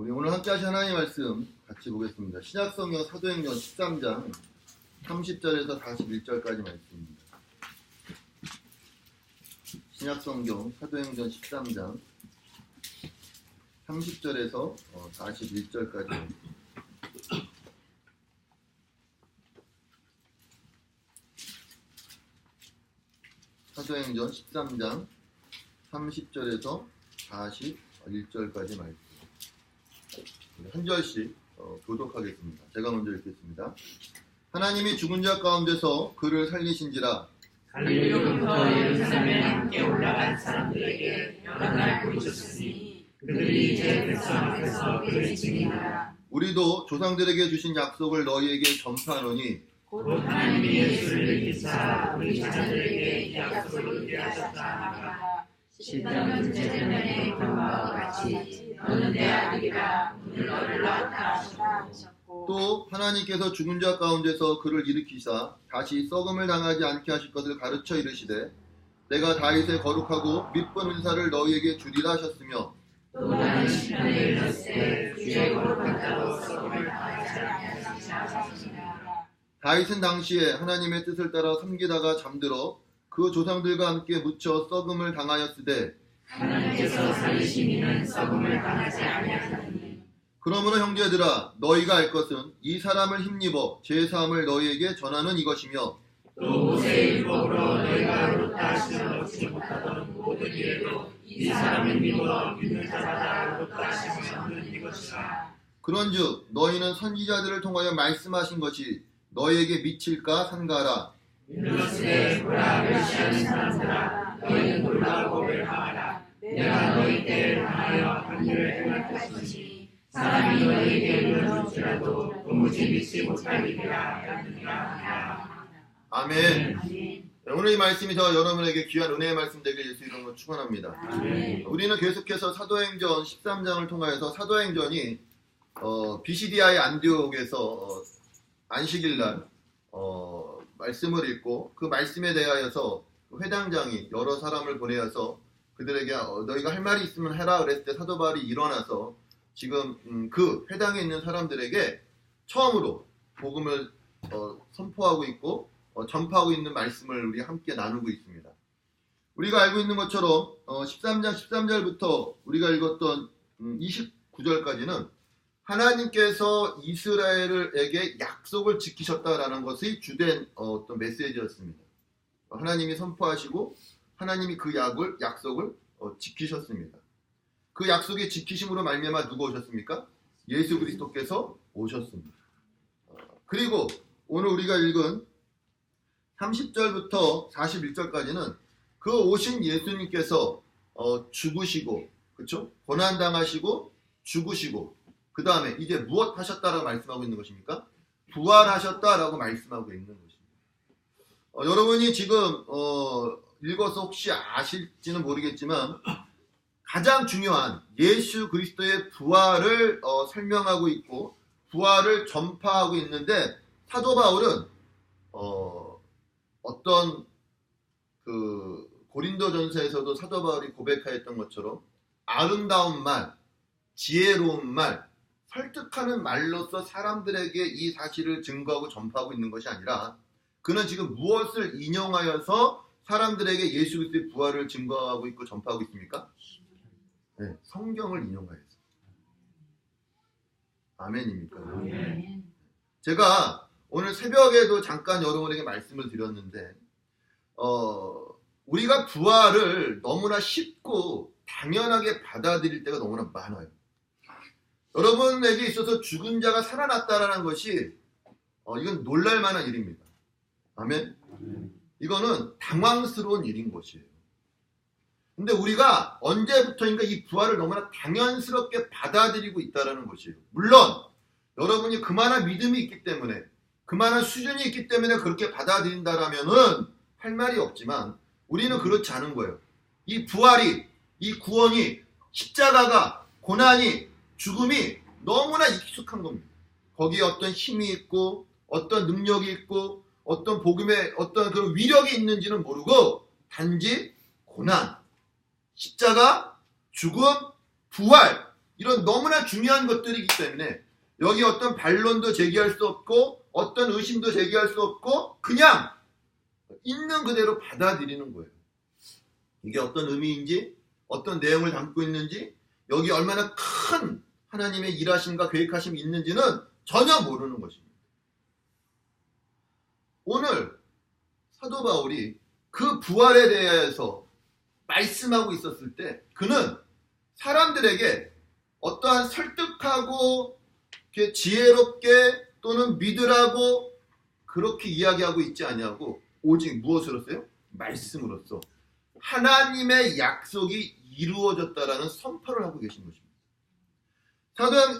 우리 오늘 함께 하신 하나님의 말씀 같이 보겠습니다. 신약성경 사도행전 13장 30절에서 41절까지 말씀입니다. 신약성경 사도행전 13장 30절에서 41절까지 사도행전 13장 30절에서 41절까지 말씀 한 절씩 교독하겠습니다. 제가 먼저 읽겠습니다. 하나님이 죽은 자 가운데서 그를 살리신지라. 갈릴리로부터 예루살렘에 함께 올라간 사람들에게 여러 날 보이셨으니 그들이 이제 백성 앞에서 그를 증인하라. 우리도 조상들에게 주신 약속을 너희에게 전파하노니 곧 하나님이 예수를 일으키사 우리 자녀들에게 이 약속을 이루하셨다 하라. 십자군 제자면의 경과와 같이 너는 내 아들이라 오늘 너를 낳았다 하셨고 또 하나님께서 죽은 자 가운데서 그를 일으키사 다시 썩음을 당하지 않게 하실 것을 가르쳐 이르시되 내가 다윗의 거룩하고 믿본 은사를 너희에게 주리라 하셨으며 또 나는 시편에 이르렀으되 주의 거룩한 자로 썩음을 당하지 않게 하시니라. 다윗은 당시에 하나님의 뜻을 따라 섬기다가 잠들어 그 조상들과 함께 묻혀 썩음을 당하였으되 하나님께서 살리신 이는 썩음을 당하지 아니하셨느니 그러므로 형제들아 너희가 알 것은 이 사람을 힘입어 제사함을 너희에게 전하는 이것이며 또 모세의 율법으로 너희가 의롭다 하시며 얻지 못하던 모든 일에도 이 사람을 믿어 믿는 자마다 의롭다 하시며 얻는 이것이라. 그런즉 너희는 선지자들을 통하여 말씀하신 것이 너희에게 미칠까 삼가하라. 이르렀으되 보라 멸시하는 사람들아 너희는 놀라고 멸망하라. 내가 너희 때를 향하여 한 일을 행할 것이니 사람이 너희에게 이르줄지라도 도무지 믿지 못할 일이라 하였느니라. 아멘. 오늘 이 말씀이 저 여러분에게 귀한 은혜의 말씀 되길 예수 이름으로 축원합니다. 우리는 계속해서 사도행전 13장을 통하여서 사도행전이 비시디아의 안디옥에서 안식일날 말씀을 읽고 그 말씀에 대하여서 회당장이 여러 사람을 보내어서 그들에게 너희가 할 말이 있으면 해라 그랬을 때 사도 바울이 일어나서 지금 그 회당에 있는 사람들에게 처음으로 복음을 선포하고 있고 전파하고 있는 말씀을 우리 함께 나누고 있습니다. 우리가 알고 있는 것처럼 13장 13절부터 우리가 읽었던 29절까지는 하나님께서 이스라엘에게 약속을 지키셨다라는 것이 주된 어떤 메시지였습니다. 하나님이 선포하시고 하나님이 그 약속을 지키셨습니다. 그 약속의 지키심으로 말미암아 누가 오셨습니까? 예수 그리스도께서 오셨습니다. 그리고 오늘 우리가 읽은 30절부터 41절까지는 그 오신 예수님께서 죽으시고, 그렇죠? 고난당하시고 죽으시고 그 다음에 이제 무엇 하셨다라고 말씀하고 있는 것입니까? 부활하셨다라고 말씀하고 있는 것입니다. 여러분이 지금 읽어서 혹시 아실지는 모르겠지만 가장 중요한 예수 그리스도의 부활을 설명하고 있고 부활을 전파하고 있는데 사도 바울은 어떤 그 고린도전서에서도 사도 바울이 고백하였던 것처럼 아름다운 말, 지혜로운 말, 설득하는 말로서 사람들에게 이 사실을 증거하고 전파하고 있는 것이 아니라 그는 지금 무엇을 인용하여서 사람들에게 예수 그리스도의 부활을 증거하고 있고 전파하고 있습니까? 네, 성경을 인용하여서. 아멘입니까? 아멘. 제가 오늘 새벽에도 잠깐 여러분에게 말씀을 드렸는데 우리가 부활을 너무나 쉽고 당연하게 받아들일 때가 너무나 많아요. 여러분에게 있어서 죽은 자가 살아났다라는 것이 이건 놀랄만한 일입니다. 아멘? 이거는 당황스러운 일인 것이에요. 근데 우리가 언제부터인가 이 부활을 너무나 당연스럽게 받아들이고 있다는 것이에요. 물론 여러분이 그만한 믿음이 있기 때문에 그만한 수준이 있기 때문에 그렇게 받아들인다라면은 할 말이 없지만 우리는 그렇지 않은 거예요. 이 부활이, 이 구원이, 십자가가, 고난이, 죽음이 너무나 익숙한 겁니다. 거기에 어떤 힘이 있고 어떤 능력이 있고 어떤 복음의 어떤 그런 위력이 있는지는 모르고 단지 고난, 십자가, 죽음, 부활 이런 너무나 중요한 것들이기 때문에 여기 어떤 반론도 제기할 수 없고 어떤 의심도 제기할 수 없고 그냥 있는 그대로 받아들이는 거예요. 이게 어떤 의미인지 어떤 내용을 담고 있는지 여기 얼마나 큰 하나님의 일하심과 계획하심이 있는지는 전혀 모르는 것입니다. 오늘 사도 바울이 그 부활에 대해서 말씀하고 있었을 때 그는 사람들에게 어떠한 설득하고 지혜롭게 또는 믿으라고 그렇게 이야기하고 있지 않냐고 오직 무엇으로서요? 말씀으로써 하나님의 약속이 이루어졌다라는 선포를 하고 계신 것입니다.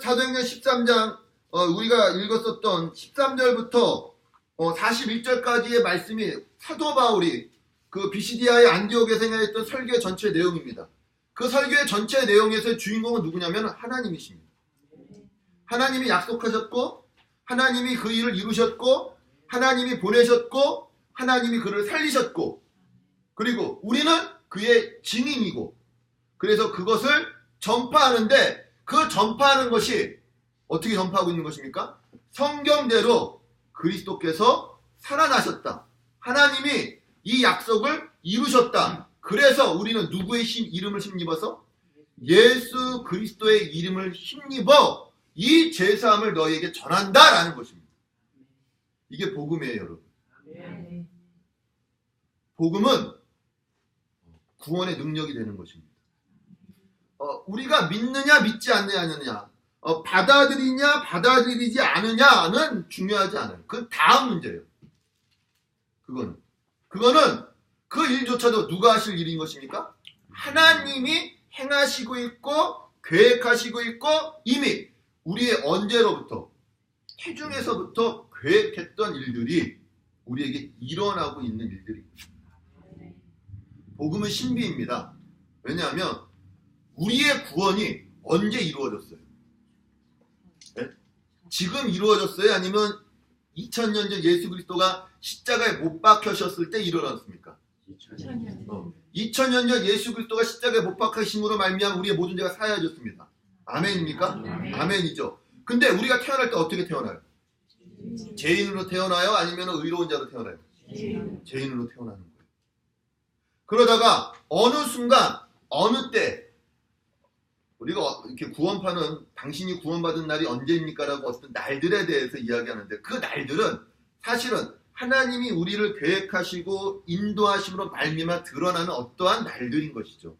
사도행전 13장 우리가 읽었었던 13절부터 41절까지의 말씀이 사도 바울이 그 비시디아의 안디옥에서 행했던 설교의 전체 내용입니다. 그 설교의 전체 내용에서의 주인공은 누구냐면 하나님이십니다. 하나님이 약속하셨고 하나님이 그 일을 이루셨고 하나님이 보내셨고 하나님이 그를 살리셨고 그리고 우리는 그의 증인이고 그래서 그것을 전파하는데 그 전파하는 것이 어떻게 전파하고 있는 것입니까? 성경대로 그리스도께서 살아나셨다. 하나님이 이 약속을 이루셨다. 그래서 우리는 누구의 이름을 힘입어서? 예수 그리스도의 이름을 힘입어 이 제사함을 너희에게 전한다라는 것입니다. 이게 복음이에요, 여러분. 복음은 구원의 능력이 되는 것입니다. 우리가 믿느냐 믿지 않느냐 받아들이냐 받아들이지 않느냐는 중요하지 않아요. 그건 다음 문제예요. 그거는 그 일조차도 누가 하실 일인 것입니까? 하나님이 행하시고 있고 계획하시고 있고 이미 우리의 언제로부터 태중에서부터 계획했던 일들이 우리에게 일어나고 있는 일들입니다. 복음은 신비입니다. 왜냐하면 우리의 구원이 언제 이루어졌어요? 네? 지금 이루어졌어요? 아니면 2000년 전 예수 그리스도가 십자가에 못 박히셨을 때 일어났습니까? 2000년 전 예수 그리스도가 십자가에 못 박히심으로 말미암아 우리의 모든 죄가 사하여졌습니다. 아멘입니까? 아멘이죠. 근데 우리가 태어날 때 어떻게 태어나요? 죄인으로 태어나요? 아니면 의로운 자로 태어나요? 죄인으로 태어나는 거예요. 그러다가 어느 순간 어느 때 우리가 이렇게 구원파는 당신이 구원받은 날이 언제입니까? 라고 어떤 날들에 대해서 이야기하는데 그 날들은 사실은 하나님이 우리를 계획하시고 인도하심으로 말미암아 드러나는 어떠한 날들인 것이죠.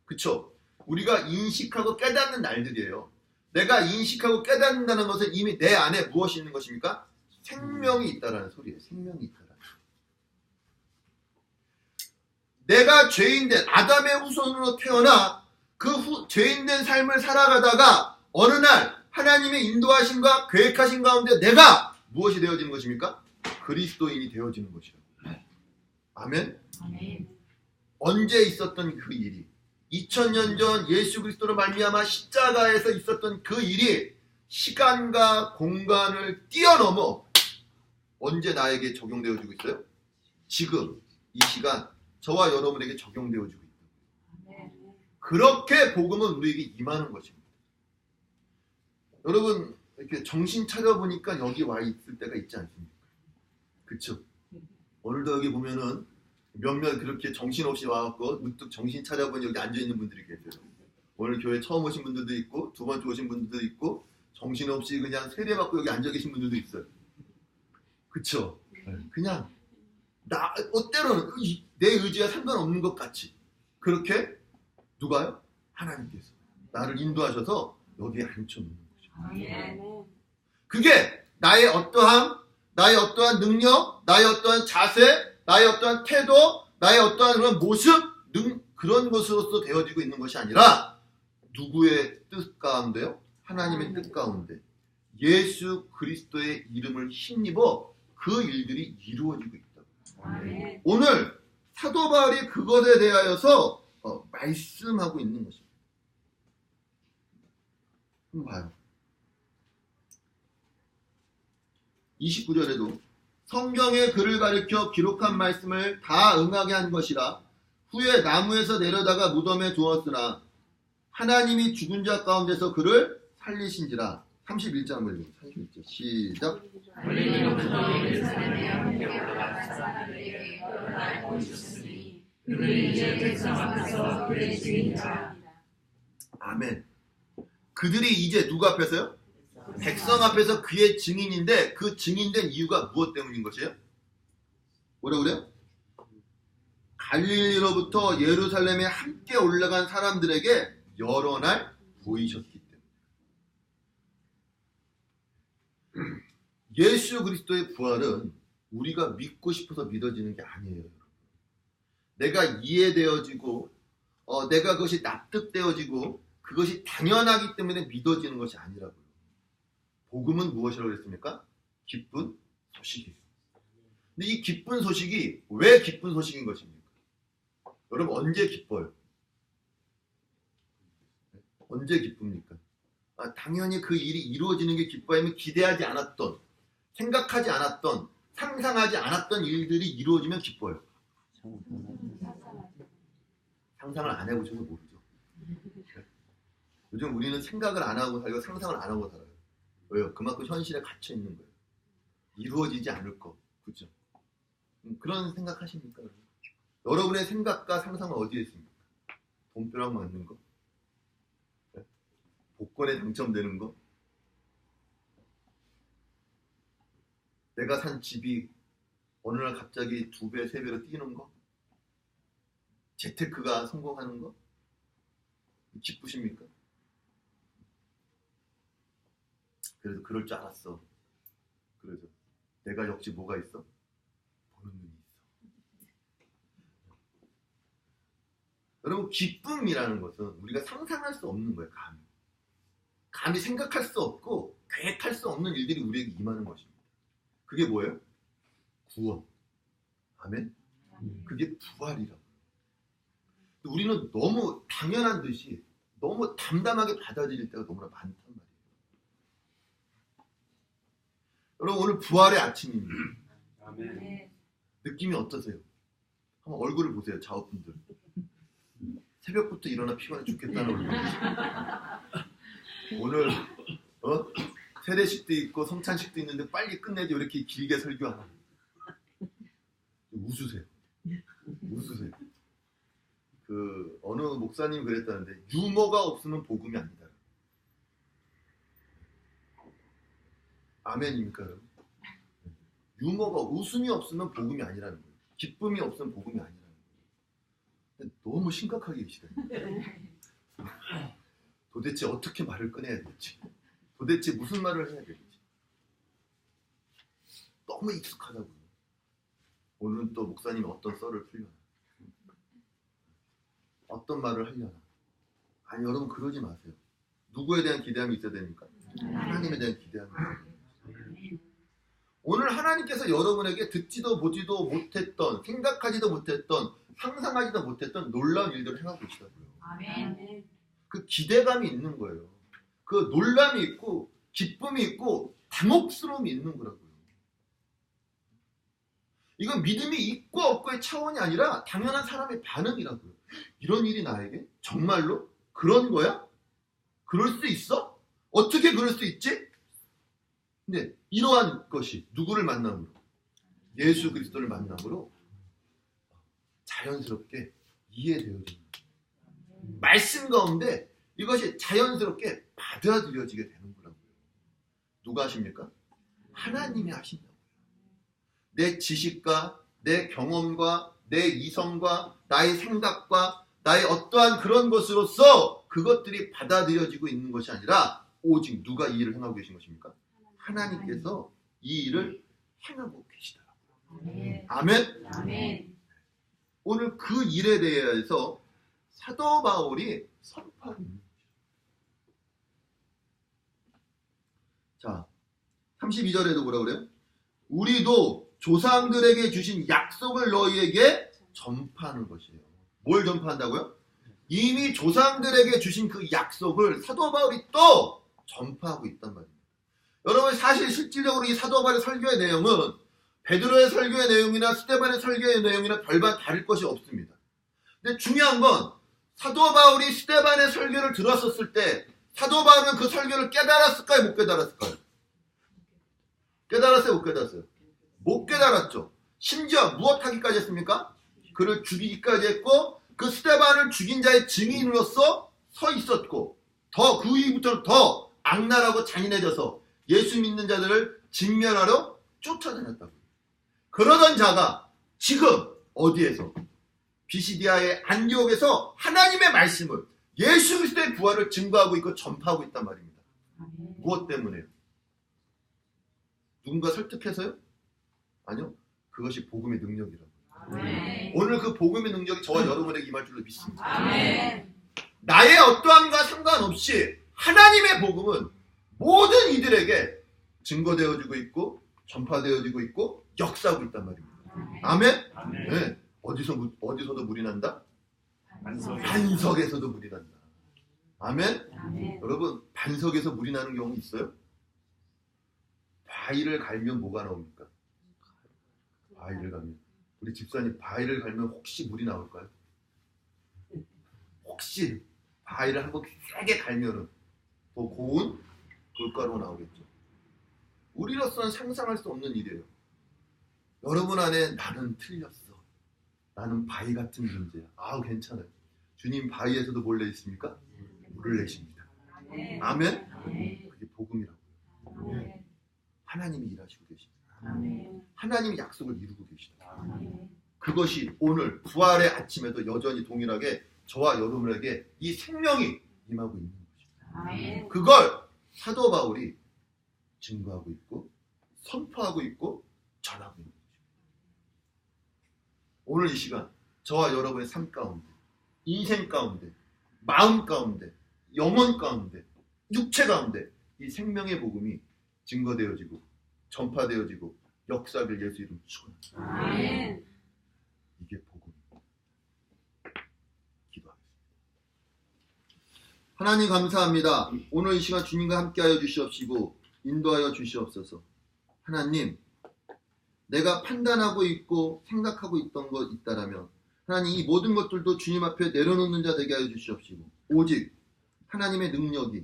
그렇죠? 우리가 인식하고 깨닫는 날들이에요. 내가 인식하고 깨닫는다는 것은 이미 내 안에 무엇이 있는 것입니까? 생명이 있다라는 소리예요. 생명이 있다라는. 내가 죄인된 아담의 후손으로 태어나 그 죄인된 삶을 살아가다가 어느 날 하나님의 인도하심과 계획하신 가운데 내가 무엇이 되어지는 것입니까? 그리스도인이 되어지는 것이요. 아멘? 언제 있었던 그 일이 2000년 전 예수 그리스도로 말미암아 십자가에서 있었던 그 일이 시간과 공간을 뛰어넘어 언제 나에게 적용되어지고 있어요? 지금 이 시간 저와 여러분에게 적용되어지고 있다. 그렇게 복음은 우리에게 임하는 것입니다. 여러분 이렇게 정신 차려보니까 여기 와 있을 때가 있지 않습니까? 그쵸? 오늘도 여기 보면은 몇몇 그렇게 정신없이 와갖고 문득 정신 차려보니 여기 앉아있는 분들이 계세요. 오늘 교회 처음 오신 분들도 있고 두 번째 오신 분들도 있고 정신없이 그냥 세례받고 여기 앉아 계신 분들도 있어요. 그쵸? 그냥 때로는 내 의지와 상관없는 것 같이 그렇게 누가요? 하나님께서 나를 인도하셔서 여기에 앉혀놓는 거죠. 그게 나의 어떠한 능력, 나의 어떠한 자세, 나의 어떠한 태도, 나의 어떠한 그런 모습, 그런 것으로서 되어지고 있는 것이 아니라 누구의 뜻 가운데요? 하나님의 뜻 가운데 예수 그리스도의 이름을 힘입어 그 일들이 이루어지고 있다. 오늘 사도 바울이 그것에 대하여서 말씀하고 있는 것입니다. 한번 봐요. 29절에도 성경의 글을 가리켜 기록한 말씀을 다 응하게 한 것이라 후에 나무에서 내려다가 무덤에 두었으나 하나님이 죽은 자 가운데서 그를 살리신지라. 31절 한번 읽어보세요. 31절 시작. 원리는 그도 예루살렘에 함께 올라가 사람들에게 여러 날 보이셨으니 그들이 이제 백성 앞에서 그의 증인이라. 아멘. 그들이 이제 누구 앞에서요? 백성 앞에서 그의 증인인데 그 증인된 이유가 무엇 때문인 것이에요? 뭐라고 그래요? 갈릴리로부터 예루살렘에 함께 올라간 사람들에게 여러 날 보이셨기 때문에. 예수 그리스도의 부활은 우리가 믿고 싶어서 믿어지는 게 아니에요. 내가 이해되어지고 내가 그것이 납득되어지고 그것이 당연하기 때문에 믿어지는 것이 아니라고요. 복음은 무엇이라고 했습니까? 기쁜 소식이에요. 근데 이 기쁜 소식이 왜 기쁜 소식인 것입니까? 여러분 언제 기뻐요? 언제 기쁩니까? 당연히 그 일이 이루어지는 게 기뻐하면 기대하지 않았던, 생각하지 않았던, 상상하지 않았던 일들이 이루어지면 기뻐요. 상상을 안 해보셔서 모르죠. 요즘 우리는 생각을 안 하고 살고 상상을 안 하고 살아요. 왜요? 그만큼 현실에 갇혀 있는 거예요. 이루어지지 않을 거. 그렇죠? 그런 생각하십니까? 여러분의 생각과 상상은 어디에 있습니까? 돈벼락 맞는 거? 복권에 당첨되는 거? 내가 산 집이 어느 날 갑자기 2배, 3배로 뛰는 거? 재테크가 성공하는 거? 기쁘십니까? 그래서 그럴 줄 알았어. 그러죠. 내가 역시 뭐가 있어? 보는 눈이 있어. 여러분 기쁨이라는 것은 우리가 상상할 수 없는 거예요. 감히 생각할 수 없고 계획할 수 없는 일들이 우리에게 임하는 것입니다. 그게 뭐예요? 구원. 아멘? 그게 부활이라고. 우리는 너무 당연한 듯이 너무 담담하게 받아들일 때가 너무나 많단 말이에요. 여러분 오늘 부활의 아침입니다. 아멘. 느낌이 어떠세요? 한번 얼굴을 보세요. 좌우분들. 새벽부터 일어나 피곤해 죽겠다는 얼굴. 오늘 세례식도 있고 성찬식도 있는데 빨리 끝내지 이렇게 길게 설교하나. 웃으세요. 웃으세요. 어느 목사님이 그랬다는데 유머가 없으면 복음이 아니다. 아멘입니까 여러분? 유머가 웃음이 없으면 복음이 아니라는 거예요. 기쁨이 없으면 복음이 아니라는 거예요. 근데 너무 심각하게 계시다. 도대체 어떻게 말을 꺼내야 될지, 도대체 무슨 말을 해야 될지 너무 익숙하다고요. 오늘은 또 목사님이 어떤 썰을 풀려나, 어떤 말을 하려나. 아니 여러분 그러지 마세요. 누구에 대한 기대함이 있어야 됩니까? 하나님에 대한 기대함이 있어야 됩니다. 오늘 하나님께서 여러분에게 듣지도 보지도 못했던, 생각하지도 못했던, 상상하지도 못했던 놀라운 일들을 행하고 계시다고요. 아멘. 그 기대감이 있는 거예요. 그 놀람이 있고 기쁨이 있고 당혹스러움이 있는 거라고요. 이건 믿음이 있고 없고의 차원이 아니라 당연한 사람의 반응이라고요. 이런 일이 나에게? 정말로? 그런 거야? 그럴 수 있어? 어떻게 그럴 수 있지? 근데 이러한 것이 누구를 만남으로? 예수 그리스도를 만남으로 자연스럽게 이해되어지는 거예요. 말씀 가운데 이것이 자연스럽게 받아들여지게 되는 거라고요. 누가 하십니까? 하나님이 하신다고요. 내 지식과 내 경험과 내 이성과 나의 생각과 나의 어떠한 그런 것으로서 그것들이 받아들여지고 있는 것이 아니라 오직 누가 이 일을 행하고 계신 것입니까? 하나님께서 이 일을 행하고 계시더라고요. 아멘? 아멘. 오늘 그 일에 대해서 사도 바울이 선포하고 있는 거죠. 자, 32절에도 뭐라 그래요? 우리도 조상들에게 주신 약속을 너희에게 전파하는 것이에요. 뭘 전파한다고요? 이미 조상들에게 주신 그 약속을 사도 바울이 또 전파하고 있단 말입니다. 여러분 사실 실질적으로 이 사도 바울의 설교의 내용은 베드로의 설교의 내용이나 스데반의 설교의 내용이나 별반 다를 것이 없습니다. 근데 중요한 건 사도 바울이 스데반의 설교를 들었었을 때 사도 바울은 그 설교를 깨달았을까요? 못 깨달았을까요? 깨달았어요? 못 깨달았어요? 못 깨달았죠. 심지어 무엇하기까지 했습니까? 그를 죽이기까지 했고 그 스데반을 죽인 자의 증인으로서 서 있었고 더 그 이후부터는 더 악랄하고 잔인해져서 예수 믿는 자들을 직면하러 쫓아다녔다고. 그러던 자가 지금 어디에서? 비시디아의 안디옥에서 하나님의 말씀을 예수 그리스도의 부활을 증거하고 있고 전파하고 있단 말입니다. 무엇 때문에요? 누군가 설득해서요? 아니요. 그것이 복음의 능력이라고. 오늘 그 복음의 능력이 저와 여러분에게 임할 줄로 믿습니다. 나의 어떠함과 상관없이 하나님의 복음은 모든 이들에게 증거되어지고 있고 전파되어지고 있고 역사하고 있단 말입니다. 아멘? 네. 어디서도 물이 난다? 반석에서도 물이 난다. 아멘? 여러분, 반석에서 물이 나는 경우 있어요? 바위를 갈면 뭐가 나옵니까? 바위를 갈면. 우리 집사님, 바위를 갈면 혹시 물이 나올까요? 혹시 바위를 한번 세게 갈면은 더 고운 돌가루가 나오겠죠. 우리로서는 상상할 수 없는 일이에요. 여러분 안에 나는 틀렸어. 나는 바위 같은 존재야. 아우 괜찮아요. 주님 바위에서도 몰래 있습니까? 물을 내십니다. 아멘? 그게 복음이라고요. 하나님이 일하시고 계십니다. 하나님이 약속을 이루고 계시다. 그것이 오늘 부활의 아침에도 여전히 동일하게 저와 여러분에게 이 생명이 임하고 있는 것입니다. 그걸 사도 바울이 증거하고 있고 선포하고 있고 전하고 있는 것입니다. 오늘 이 시간 저와 여러분의 삶 가운데, 인생 가운데, 마음 가운데, 영혼 가운데, 육체 가운데 이 생명의 복음이 증거되어지고 전파되어지고 역사를 예수 이름 축원합니다. 이게 복음입니다. 기도하겠습니다. 하나님 감사합니다. 오늘 이 시간 주님과 함께하여 주시옵시고 인도하여 주시옵소서. 하나님, 내가 판단하고 있고 생각하고 있던 것 있다라면 하나님 이 모든 것들도 주님 앞에 내려놓는 자 되게 하여 주시옵시고 오직 하나님의 능력이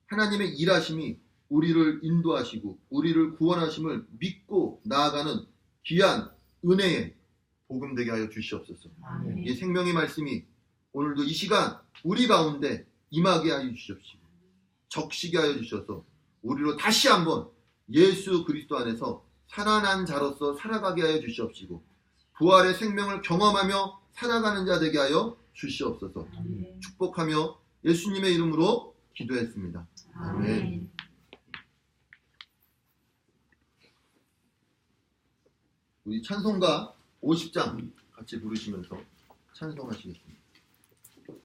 하나님의 일하심이 우리를 인도하시고 우리를 구원하심을 믿고 나아가는 귀한 은혜의 복음 되게 하여 주시옵소서. 이 생명의 말씀이 오늘도 이 시간 우리 가운데 임하게 하여 주시옵시고 적시게 하여 주셔서 우리로 다시 한번 예수 그리스도 안에서 살아난 자로서 살아가게 하여 주시옵시고 부활의 생명을 경험하며 살아가는 자 되게 하여 주시옵소서. 축복하며 예수님의 이름으로 기도했습니다. 아멘. 우리 찬송가 50장 같이 부르시면서 찬송하시겠습니다.